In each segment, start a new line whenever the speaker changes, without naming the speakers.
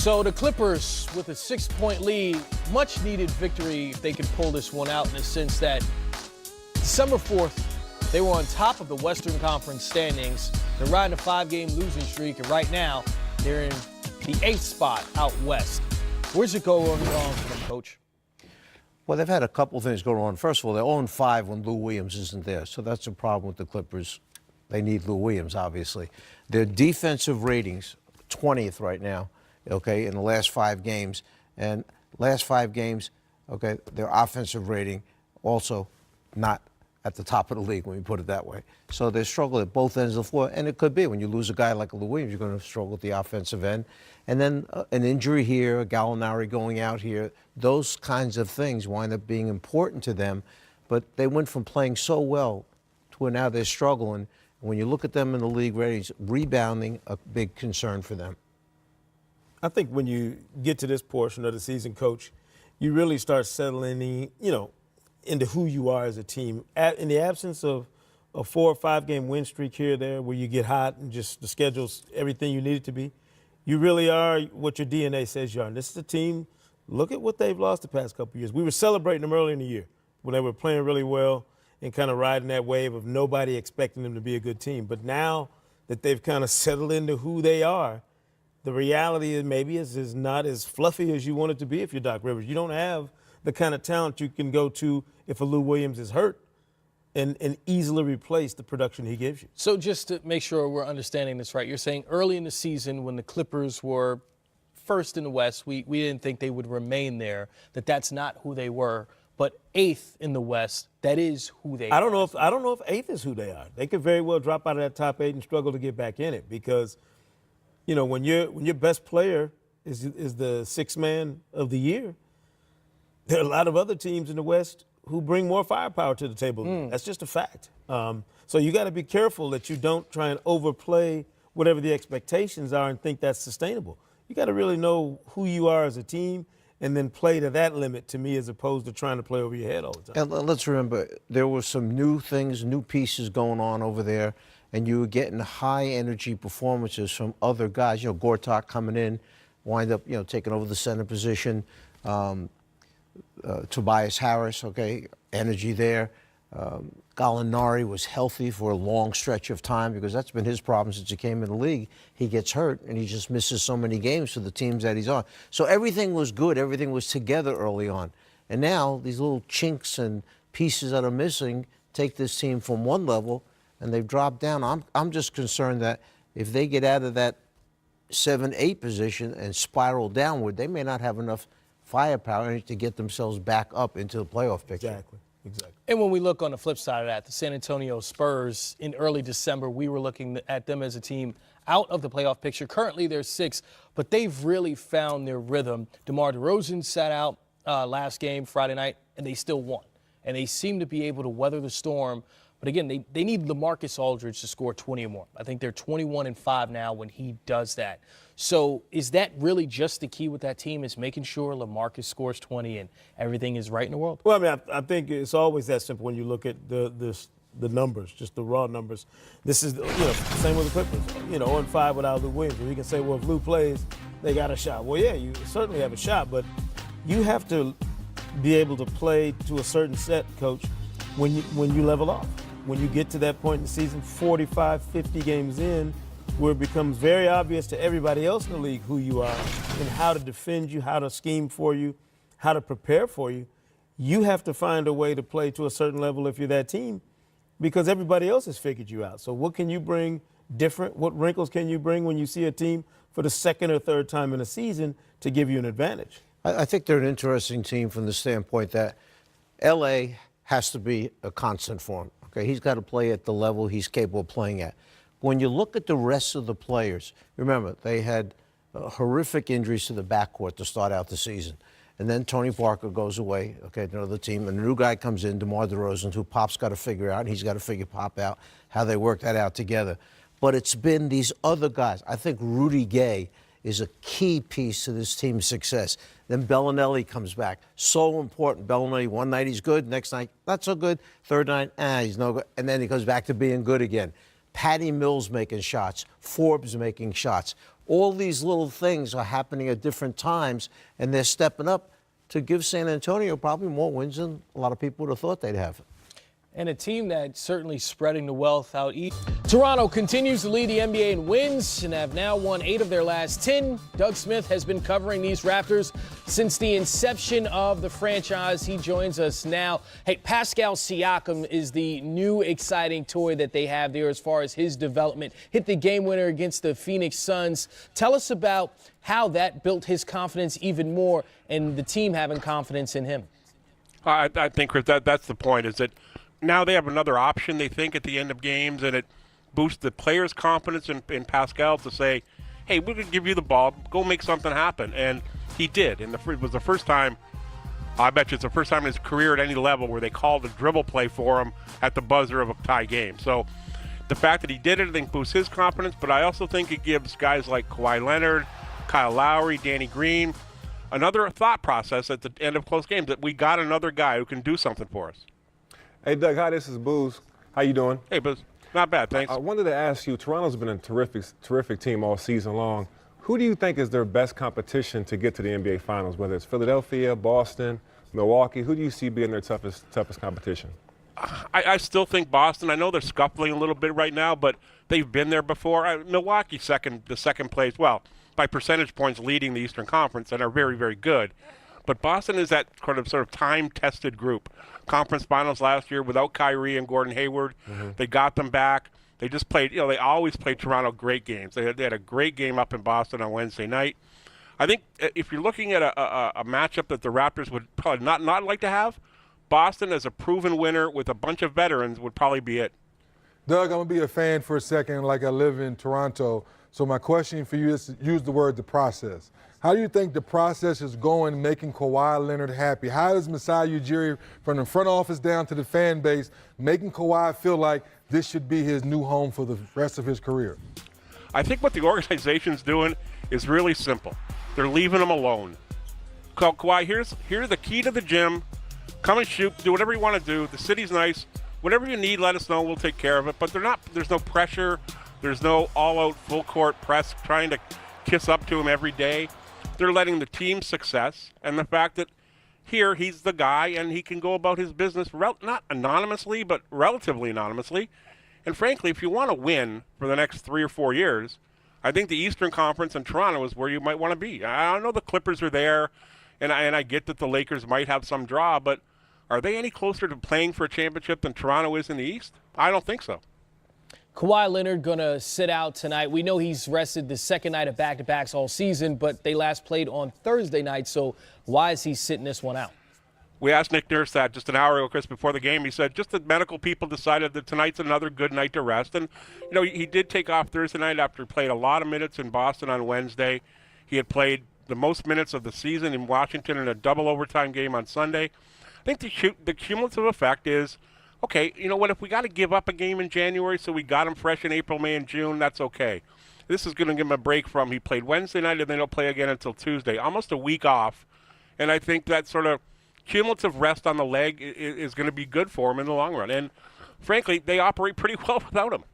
So the Clippers with a 6-point lead, much needed victory if they can pull this one out in the sense that December 4th, they were on top of the Western Conference standings. They're riding a 5-game losing streak, and right now they're in the 8th spot out west. Where's it going wrong for them, Coach?
Well, they've had a couple things go wrong. First of all, they're 0-5 when Lou Williams isn't there, so that's a problem with the Clippers. They need Lou Williams, obviously. Their defensive ratings, 20th right now, okay, in the last 5 games. And last 5 games, okay, their offensive rating also not at the top of the league, when you put it that way. So they struggle at both ends of the floor, and it could be. When you lose a guy like Lou Williams, you're going to struggle at the offensive end. And then an injury here, a Gallinari going out here, those kinds of things wind up being important to them. But they went from playing so well to where now they're struggling. When you look at them in the league ratings, rebounding, a big concern for them.
I think when you get to this portion of the season, Coach, you really start settling in, into who you are as a team. In the absence of a 4 or 5 game win streak here or there where you get hot and just the schedule's everything you need it to be, you really are what your DNA says you are. And this is a team, look at what they've lost the past couple of years. We were celebrating them early in the year when they were playing really well and kind of riding that wave of nobody expecting them to be a good team. But now that they've kind of settled into who they are, the reality is maybe is not as fluffy as you want it to be if you're Doc Rivers. You don't have the kind of talent you can go to if a Lou Williams is hurt and easily replace the production he gives you.
So just to make sure we're understanding this right, you're saying early in the season when the Clippers were first in the West, we didn't think they would remain there, that's not who they were. But 8th in the West, that is who they are.
I don't know if 8th is who they are. They could very well drop out of that top 8 and struggle to get back in it because, when your best player is the 6th man of the year, there are a lot of other teams in the West who bring more firepower to the table. That's just a fact. So you got to be careful that you don't try and overplay whatever the expectations are and think that's sustainable. You got to really know who you are as a team and then play to that limit, to me, as opposed to trying to play over your head all the time.
And let's remember, there were some new things, new pieces going on over there, and you were getting high-energy performances from other guys. Gortat coming in, wind up, taking over the center position. Tobias Harris, okay, energy there. Gallinari was healthy for a long stretch of time because that's been his problem since he came in the league. He gets hurt and he just misses so many games for the teams that he's on. So everything was good. Everything was together early on. And now these little chinks and pieces that are missing take this team from one level and they've dropped down. I'm just concerned that if they get out of that 7-8 position and spiral downward, they may not have enough firepower to get themselves back up into the playoff picture.
Exactly.
And when we look on the flip side of that, the San Antonio Spurs, in early December, we were looking at them as a team out of the playoff picture. Currently, they're 6th, but they've really found their rhythm. DeMar DeRozan sat out last game, Friday night, and they still won. And they seem to be able to weather the storm. But again, they need LaMarcus Aldridge to score 20 or more. I think they're 21-5 now when he does that. So is that really just the key with that team, is making sure LaMarcus scores 20 and everything is right in the world?
Well, I mean, I think it's always that simple when you look at the numbers, just the raw numbers. This is, same with the Clippers, 0-5 without Lou Williams. You can say, well, if Lou plays, they got a shot. Well, yeah, you certainly have a shot, but you have to be able to play to a certain set, Coach, when you level off. When you get to that point in the season, 45, 50 games in, where it becomes very obvious to everybody else in the league who you are and how to defend you, how to scheme for you, how to prepare for you, you have to find a way to play to a certain level if you're that team because everybody else has figured you out. So what can you bring different? What wrinkles can you bring when you see a team for the 2nd or 3rd time in a season to give you an advantage?
I think they're an interesting team from the standpoint that L.A. has to be a constant for him. Okay, he's got to play at the level he's capable of playing at. When you look at the rest of the players, remember, they had horrific injuries to the backcourt to start out the season. And then Tony Parker goes away, okay, to another team, and a new guy comes in, DeMar DeRozan, who Pop's got to figure out, and he's got to figure Pop out, how they work that out together. But it's been these other guys. I think Rudy Gay is a key piece to this team's success. Then Bellinelli comes back. So important. Bellinelli, one night he's good, next night not so good, third night, he's no good, and then he goes back to being good again. Patty Mills making shots, Forbes making shots. All these little things are happening at different times, and they're stepping up to give San Antonio probably more wins than a lot of people would have thought they'd have.
And a team that's certainly spreading the wealth out east. Toronto continues to lead the NBA in wins and have now won 8 of their last 10. Doug Smith has been covering these Raptors since the inception of the franchise. He joins us now. Hey, Pascal Siakam is the new exciting toy that they have there as far as his development. Hit the game winner against the Phoenix Suns. Tell us about how that built his confidence even more and the team having confidence in him.
I think, Chris, that's the point, is that now they have another option, they think, at the end of games, and it boosts the players' confidence in Pascal to say, hey, we're going to give you the ball, go make something happen. And he did. And it was the first time, I bet you it's the first time in his career at any level where they called a dribble play for him at the buzzer of a tie game. So the fact that he did it, I think, boosts his confidence, but I also think it gives guys like Kawhi Leonard, Kyle Lowry, Danny Green, another thought process at the end of close games, that we got another guy who can do something for us.
Hey, Doug, hi, this is Booz. How you doing?
Hey, Booz. Not bad, thanks.
I wanted to ask you, Toronto's been a terrific team all season long. Who do you think is their best competition to get to the NBA Finals, whether it's Philadelphia, Boston, Milwaukee? Who do you see being their toughest competition?
I still think Boston. I know they're scuffling a little bit right now, but they've been there before. Milwaukee the second place, well, by percentage points leading the Eastern Conference, and are very, very good. But Boston is that sort of time-tested group. Conference Finals last year without Kyrie and Gordon Hayward. Mm-hmm. They got them back. They just played, they always play Toronto great games. They had a great game up in Boston on Wednesday night. I think if you're looking at a matchup that the Raptors would probably not like to have, Boston as a proven winner with a bunch of veterans would probably be it.
Doug, I'm going to be a fan for a second like I live in Toronto. So my question for you is to use the word the process. How do you think the process is going, making Kawhi Leonard happy? How is Masai Ujiri, from the front office down to the fan base, making Kawhi feel like this should be his new home for the rest of his career?
I think what the organization's doing is really simple. They're leaving him alone. Kawhi, here's the key to the gym. Come and shoot. Do whatever you want to do. The city's nice. Whatever you need, let us know. We'll take care of it. But there's no pressure. There's no all-out full-court press trying to kiss up to him every day. They're letting the team's success and the fact that here he's the guy and he can go about his business not anonymously, but relatively anonymously. And frankly, if you want to win for the next 3 or 4 years, I think the Eastern Conference and Toronto is where you might want to be. I know the Clippers are there, and I get that the Lakers might have some draw, but are they any closer to playing for a championship than Toronto is in the East? I don't think so.
Kawhi Leonard going to sit out tonight. We know he's rested the second night of back-to-backs all season, but they last played on Thursday night, so why is he sitting this one out?
We asked Nick Nurse that just an hour ago, Chris, before the game. He said just the medical people decided that tonight's another good night to rest. And, he did take off Thursday night after he played a lot of minutes in Boston on Wednesday. He had played the most minutes of the season in Washington in a double overtime game on Sunday. I think the cumulative effect is, okay, you know what, if we got to give up a game in January so we got him fresh in April, May, and June, that's okay. This is going to give him a break from he played Wednesday night and then he'll play again until Tuesday, almost a week off. And I think that sort of cumulative rest on the leg is going to be good for him in the long run. And frankly, they operate pretty well without him.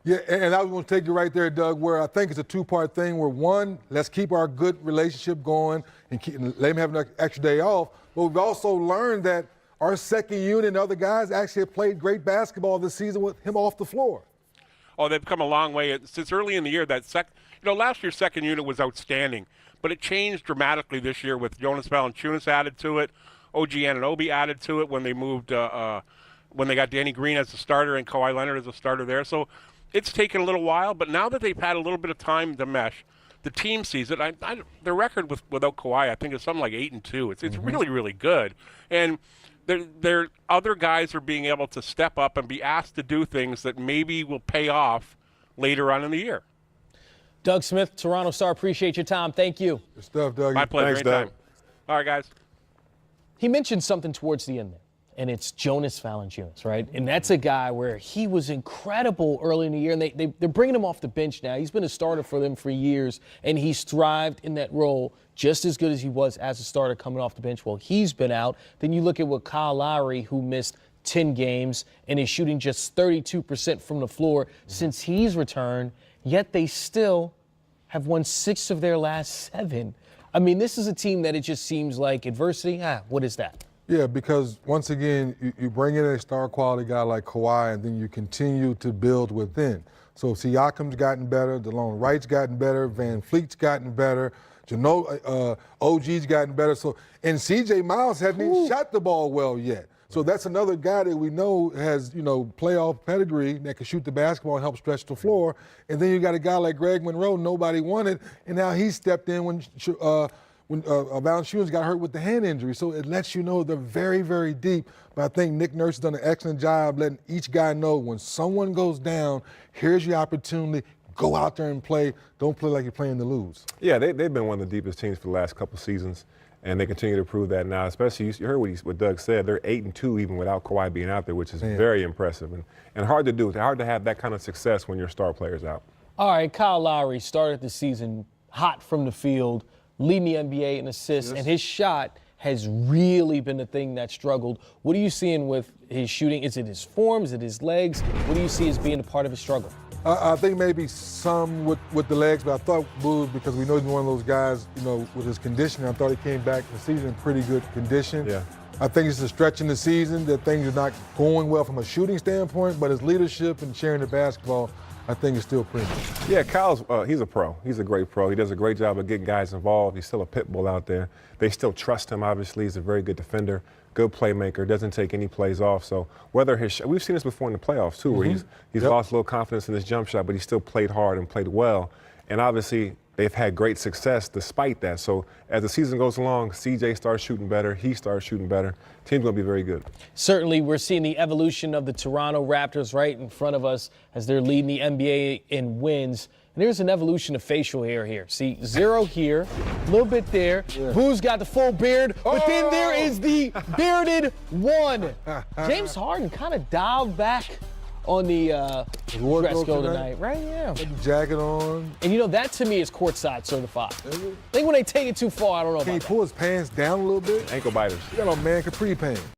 Yeah, and I was going to take you right there, Doug, where I think it's a two-part thing where, one, let's keep our good relationship going and let him have an extra day off. But we've also learned that our second unit and other guys actually have played great basketball this season with him off the floor.
Oh, they've come a long way since early in the year. Last year's second unit was outstanding, but it changed dramatically this year with Jonas Valanciunas added to it, OG Anunoby added to it when they moved, when they got Danny Green as the starter and Kawhi Leonard as a starter there. So it's taken a little while, but now that they've had a little bit of time to mesh, the team sees it. Their record without Kawhi, I think, is something like 8-2. It's really, really good, and their other guys are being able to step up and be asked to do things that maybe will pay off later on in the year.
Doug Smith, Toronto Star, appreciate your time. Thank you.
Good stuff, Doug.
My pleasure.
Thanks, Doug.
Anytime. All right, guys.
He mentioned something towards the end there, and it's Jonas Valanciunas, right? And that's a guy where he was incredible early in the year, and they're bringing him off the bench now. He's been a starter for them for years, and he's thrived in that role just as good as he was as a starter coming off the bench while he's been out. Then you look at what Kyle Lowry, who missed 10 games and is shooting just 32% from the floor since he's returned, yet they still have won 6 of their last 7. I mean, this is a team that it just seems like adversity, what is that?
Yeah, because once again, you bring in a star quality guy like Kawhi, and then you continue to build within. So Siakam's gotten better, DeLone Wright's gotten better, Van Fleet's gotten better, OG's gotten better. So, and CJ Miles hasn't even shot the ball well yet. So that's another guy that we know has, playoff pedigree that can shoot the basketball and help stretch the floor. And then you got a guy like Greg Monroe, nobody wanted, and now he stepped in when Valanciunas got hurt with the hand injury. So it lets you know they're very, very deep. But I think Nick Nurse has done an excellent job letting each guy know when someone goes down, here's your opportunity. Go out there and play. Don't play like you're playing to lose.
Yeah, they've been one of the deepest teams for the last couple seasons, and they continue to prove that now. Especially, you heard what Doug said. They're 8-2 even without Kawhi being out there, which is very impressive and hard to do. It's hard to have that kind of success when your star player's out.
All right, Kyle Lowry started the season hot from the field, leading the NBA in assists, and his shot has really been the thing that struggled. What are you seeing with his shooting? Is it his form? Is it his legs? What do you see as being a part of his struggle?
I think maybe some with the legs, but I thought Booz, because we know he's one of those guys, with his conditioning, I thought he came back to the season in pretty good condition.
Yeah.
I think it's a stretch in the season that things are not going well from a shooting standpoint, but his leadership and sharing the basketball, I think is still pretty.
Yeah, Kyle's he's a pro. He's a great pro. He does a great job of getting guys involved. He's still a pit bull out there. They still trust him, obviously. He's a very good defender, good playmaker, doesn't take any plays off. So whether we've seen this before in the playoffs too, where he's lost a little confidence in his jump shot, but he still played hard and played well. And obviously they've had great success despite that. So as the season goes along, CJ starts shooting better, he starts shooting better. Team's going to be very good.
Certainly, we're seeing the evolution of the Toronto Raptors right in front of us as they're leading the NBA in wins. And there's an evolution of facial hair here. See, 0 here, a little bit there. Yeah. Boo's got the full beard, but then there is the bearded one. James Harden kind of dialed back on the dress code tonight, right? Yeah.
Put the jacket on.
And that to me is courtside certified. I think when they take it too far, I don't know
Can
about
he pull his pants down a little bit?
Ankle biters.
You got a man capri pants.